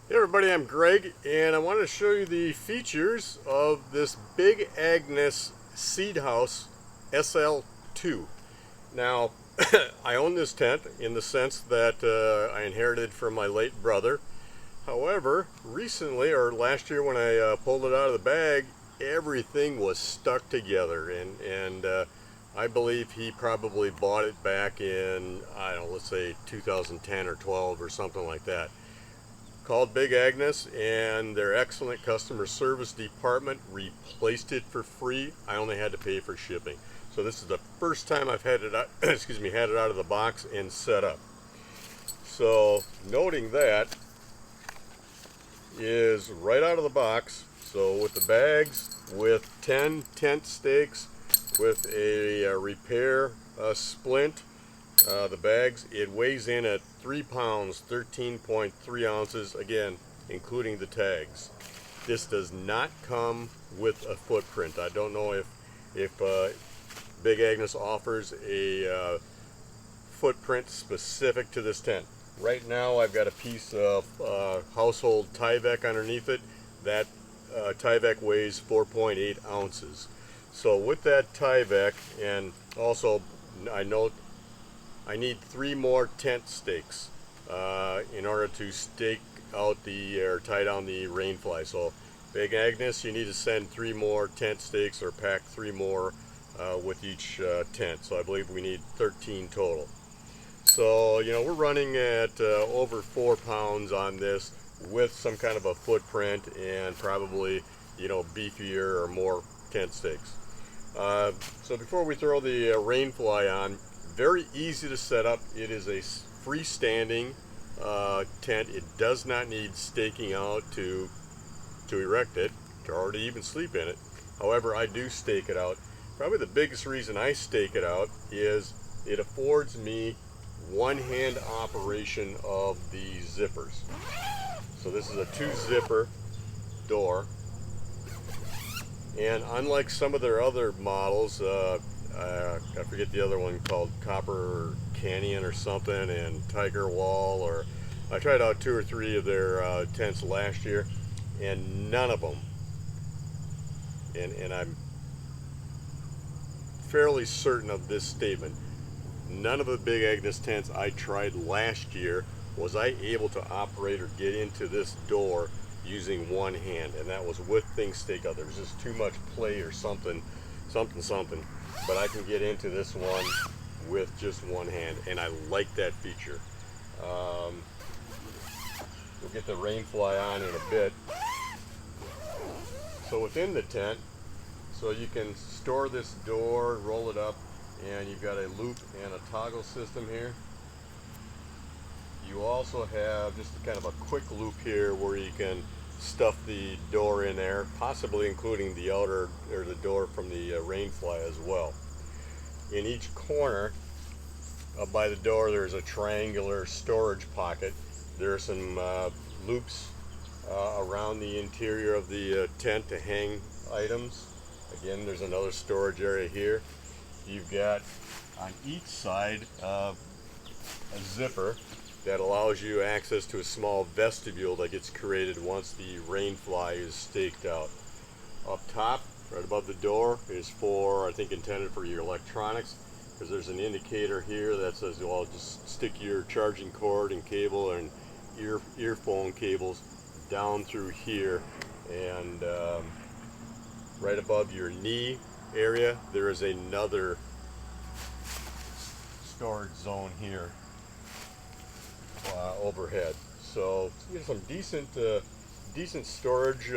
Hey everybody, I'm Greg, and I wanted to show you the features of this big Agnes Seedhouse SL2. Now, I own this tent in the sense that I inherited from my late brother. However, recently, or last year when I pulled it out of the bag, everything was stuck together, and I believe he probably bought it back in, I don't know, let's say 2010 or 12 or something like that. Called Big Agnes, and their excellent customer service department replaced it for free. I only had to pay for shipping. So this is the first time I've had it out, had it out of the box and set up. So noting that is right out of the box. So with the bags, with 10 tent stakes, with a repair splint, the bags, it weighs in at 3 pounds, 13.3 ounces, again, including the tags. This does not come with a footprint. I don't know if Big Agnes offers a footprint specific to this tent. Right now I've got a piece of household Tyvek underneath it. That Tyvek weighs 4.8 ounces. So with that Tyvek, and also I note I need 3 more tent stakes in order to stake out or tie down the rainfly. So Big Agnes, you need to send 3 more tent stakes or pack 3 more with each tent. So I believe we need 13 total. So, you know, we're running at over 4 pounds on this with some kind of a footprint and probably, you know, beefier or more tent stakes. So before we throw the rainfly on, very easy to set up. It is a freestanding tent. It does not need staking out to erect it, or to even sleep in it. However, I do stake it out. Probably the biggest reason I stake it out is it affords me one-hand operation of the zippers. So this is a 2-zipper door, and unlike some of their other models, I forget the other one called Copper Canyon or something, and Tiger Wall, or I tried out 2 or 3 of their tents last year, and none of them, and I'm fairly certain of this statement, none of the Big Agnes tents I tried last year was I able to operate or get into this door using one hand, and that was with things staked out. There was just too much play or something, but I can get into this one with just one hand, and I like that feature. We'll get the rainfly on in a bit. So within the tent, so you can store this door, roll it up, and you've got a loop and a toggle system here. You also have just kind of a quick loop here where you can stuff the door in there, possibly including the outer, or the door from the rainfly as well. In each corner by the door, there's a triangular storage pocket. There are some loops around the interior of the tent to hang items. Again, there's another storage area here. You've got on each side a zipper that allows you access to a small vestibule that gets created once the rainfly is staked out. Up top, right above the door, is for, I think, intended for your electronics, because there's an indicator here that says, well, just stick your charging cord and cable and earphone cables down through here, and right above your knee area there is another storage zone here overhead. So you get some decent storage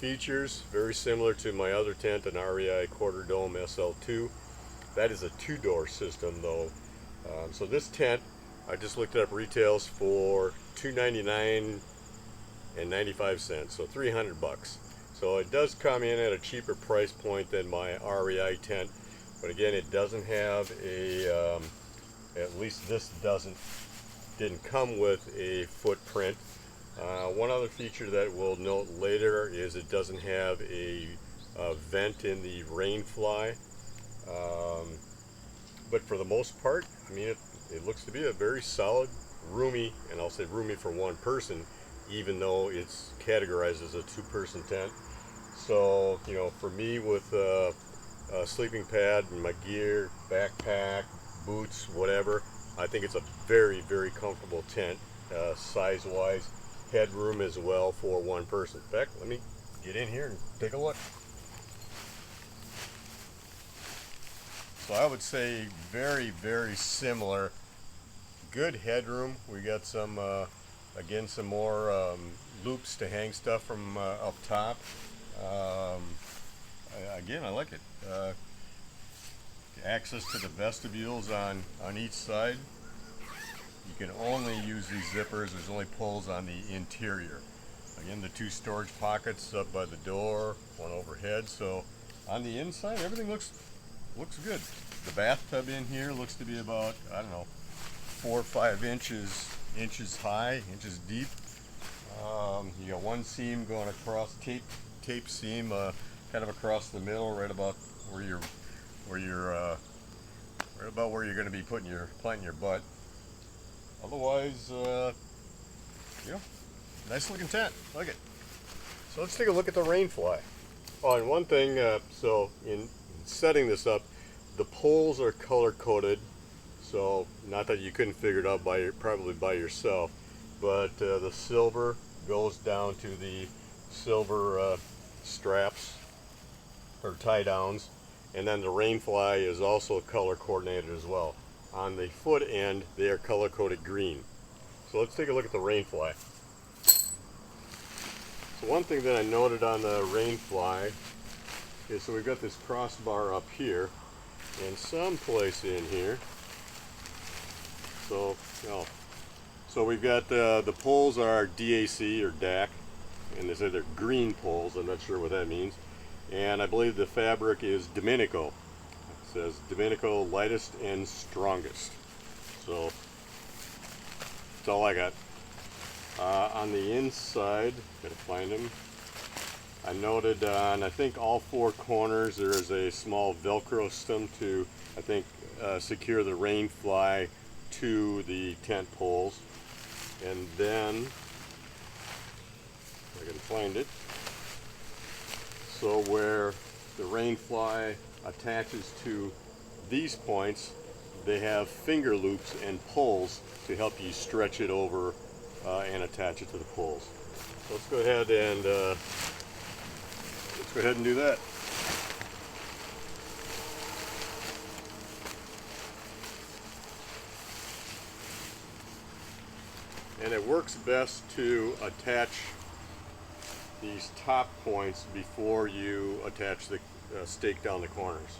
features, very similar to my other tent, an REI Quarter Dome SL2. That is a 2-door system though. So this tent, I just looked it up, retails for $299 and 95 cents, so 300 bucks. So it does come in at a cheaper price point than my REI tent, but again, it doesn't have a, at least this didn't come with a footprint. One other feature that we'll note later is it doesn't have a vent in the rainfly, but for the most part, I mean, it looks to be a very solid, roomy, and I'll say roomy for one person, even though it's categorized as a two-person tent. So, you know, for me with a sleeping pad and my gear, backpack, boots, whatever, I think it's a very, very comfortable tent, size-wise. Headroom as well for one person. In fact, let me get in here and take a look. So I would say very, very similar. Good headroom. We got some, again, some more loops to hang stuff from up top. Again, I like it. Access to the vestibules on each side. You can only use these zippers. There's only pulls on the interior. Again, the two storage pockets up by the door, one overhead. So on the inside, everything looks good. The bathtub in here looks to be about, I don't know, 4 or 5 inches high, inches deep. You got one seam going across, tape seam, kind of across the middle, right about where you're right about where you're going to be planting your butt. Otherwise, you know, nice looking tent. Like it. So let's take a look at the rainfly. Oh, and one thing. So in setting this up, the poles are color coded. So not that you couldn't figure it out probably by yourself, but the silver goes down to the silver straps or tie downs, and then the rainfly is also color coordinated as well. On the foot end, they are color coded green. So let's take a look at the rainfly. So one thing that I noted on the rainfly is, so we've got this crossbar up here and someplace in here. So, oh, so we've got the poles are DAC or DAC, and they say they're green poles. I'm not sure what that means. And I believe the fabric is Domenico. It says Domenico lightest and strongest. So that's all I got. On the inside, gotta find them. I noted on I think all 4 corners there is a small Velcro system to, I think, secure the rainfly to the tent poles. And then if I can find it. So where the rainfly attaches to these points, they have finger loops and pulls to help you stretch it over and attach it to the poles. So let's go ahead and do that. And it works best to attach these top points before you attach the stake down the corners.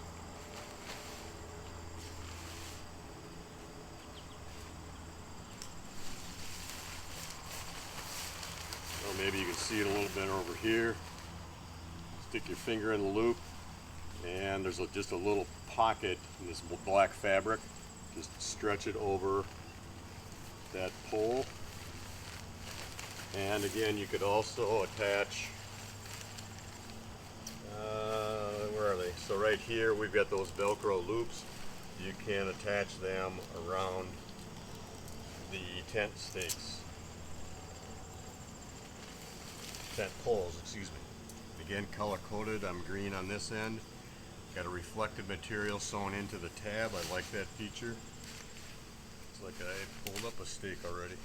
So maybe you can see it a little bit over here. Stick your finger in the loop, and there's just a little pocket in this black fabric. Just stretch it over that pole. And again, you could also attach, where are they? So right here we've got those Velcro loops. You can attach them around the tent stakes. Tent poles, excuse me. Again, color coded. I'm green on this end. Got a reflective material sewn into the tab. I like that feature. It's like I pulled up a stake already.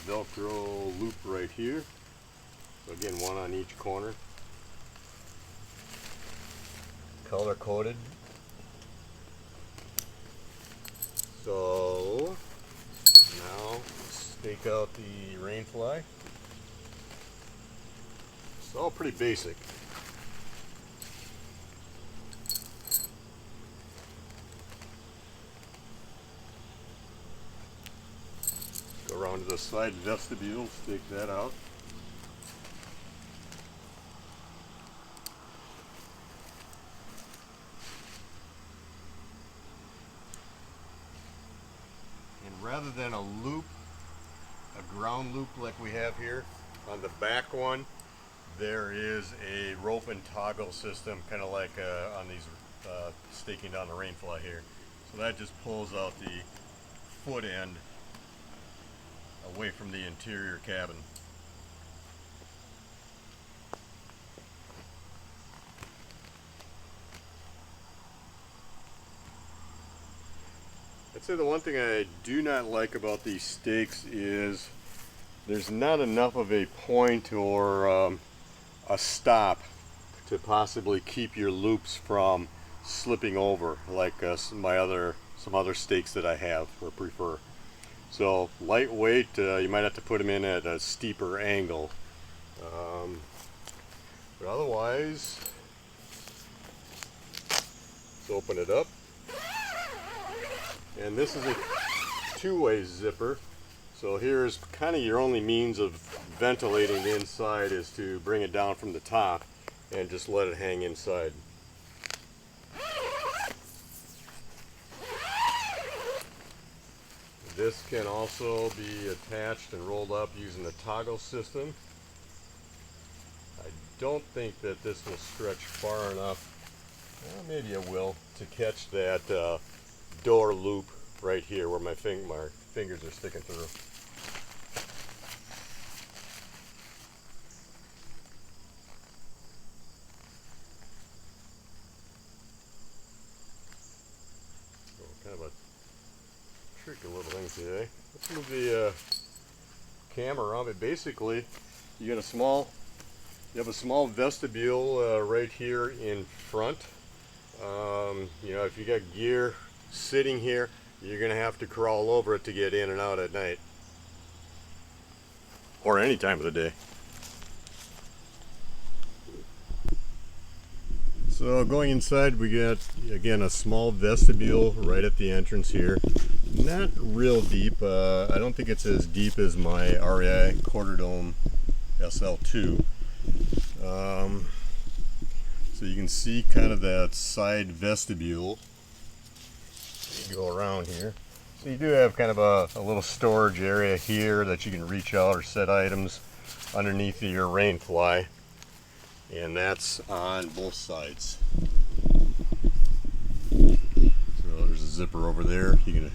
Velcro loop right here. So again, one on each corner. Color coded. So now stake out the rainfly. It's all pretty basic. Go around to the side vestibule, stake that out. And rather than a loop ground loop like we have here. On the back one, there is a rope and toggle system, kind of like on these staking down the rainfly here. So that just pulls out the foot end away from the interior cabin. I'd say the one thing I do not like about these stakes is there's not enough of a point or a stop to possibly keep your loops from slipping over like some other stakes that I have or prefer. So lightweight, you might have to put them in at a steeper angle, but otherwise, let's open it up. And this is a two-way zipper. So here's kind of your only means of ventilating the inside is to bring it down from the top and just let it hang inside. This can also be attached and rolled up using the toggle system. I don't think that this will stretch far enough, well, maybe it will, to catch that door loop right here where my fingers are sticking through. So kind of a tricky little thing today. Let's move the camera around. But basically, you have a small vestibule right here in front. You know, if you got gear sitting here, you're gonna have to crawl over it to get in and out at night or any time of the day. So going inside, we got again a small vestibule right at the entrance here. Not real deep. I don't think it's as deep as my REI quarter dome SL2. So you can see kind of that side vestibule. Go around here. So you do have kind of a little storage area here that you can reach out or set items underneath your rain fly, and that's on both sides. So there's a zipper over there. You can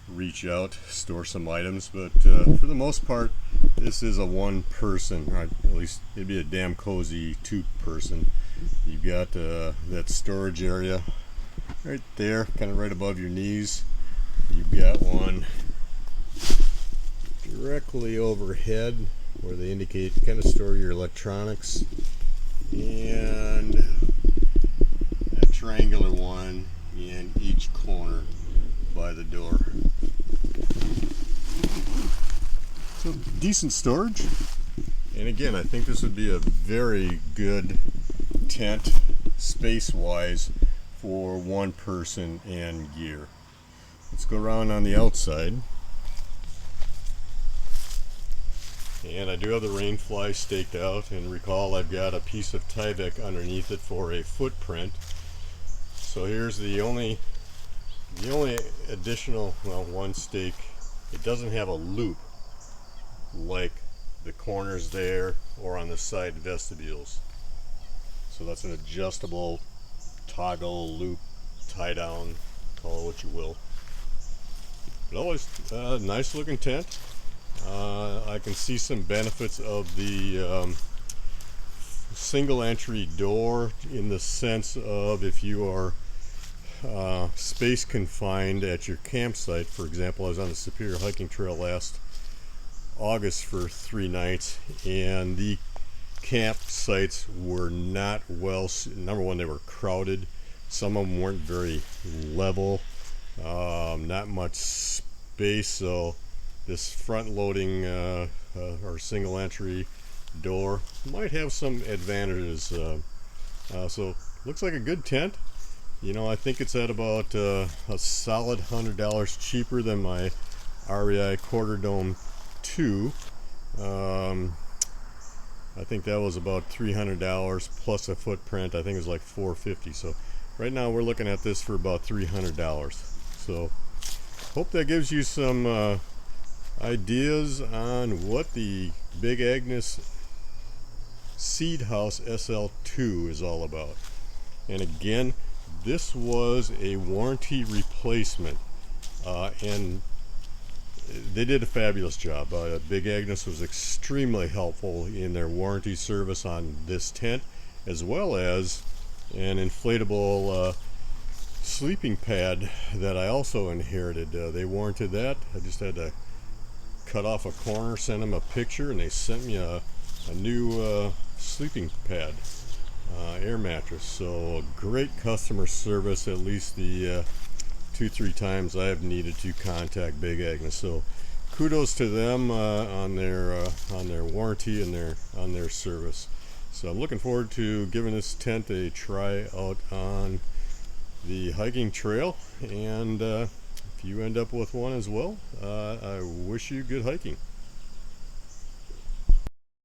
reach out, store some items, but for the most part, this is a one person, or at least it'd be a damn cozy two person. You've got that storage area right there, kind of right above your knees. You've got one directly overhead where they indicate to kind of store your electronics, and a triangular one in each corner by the door. So decent storage, and again, I think this would be a very good tent space-wise for one person and gear. Let's go around on the outside. And I do have the rain fly staked out, and recall I've got a piece of Tyvek underneath it for a footprint. So here's the only additional, well, one stake. It doesn't have a loop like the corners there or on the side vestibules. So that's an adjustable toggle loop, tie down, call it what you will. But always nice looking tent. I can see some benefits of the single entry door in the sense of if you are space confined at your campsite. For example, I was on the Superior Hiking Trail last August for 3 nights, and the campsites were not well, number one, they were crowded. Some of them weren't very level, not much space, so this front loading or single entry door might have some advantages. So looks like a good tent. You know, I think it's at about a solid $100 cheaper than my REI Quarter Dome 2. I think that was about $300 plus a footprint. I think it was like $450. So right now we're looking at this for about $300. So hope that gives you some ideas on what the Big Agnes Seedhouse SL2 is all about. And again, this was a warranty replacement, and they did a fabulous job. Big Agnes was extremely helpful in their warranty service on this tent, as well as an inflatable sleeping pad that I also inherited. They warranted that. I just had to cut off a corner, send them a picture, and they sent me a new sleeping pad, air mattress. So great customer service, at least the 2-3 times I've needed to contact Big Agnes. So kudos to them on their warranty and on their service. So I'm looking forward to giving this tent a try out on the hiking trail, and if you end up with one as well, I wish you good hiking.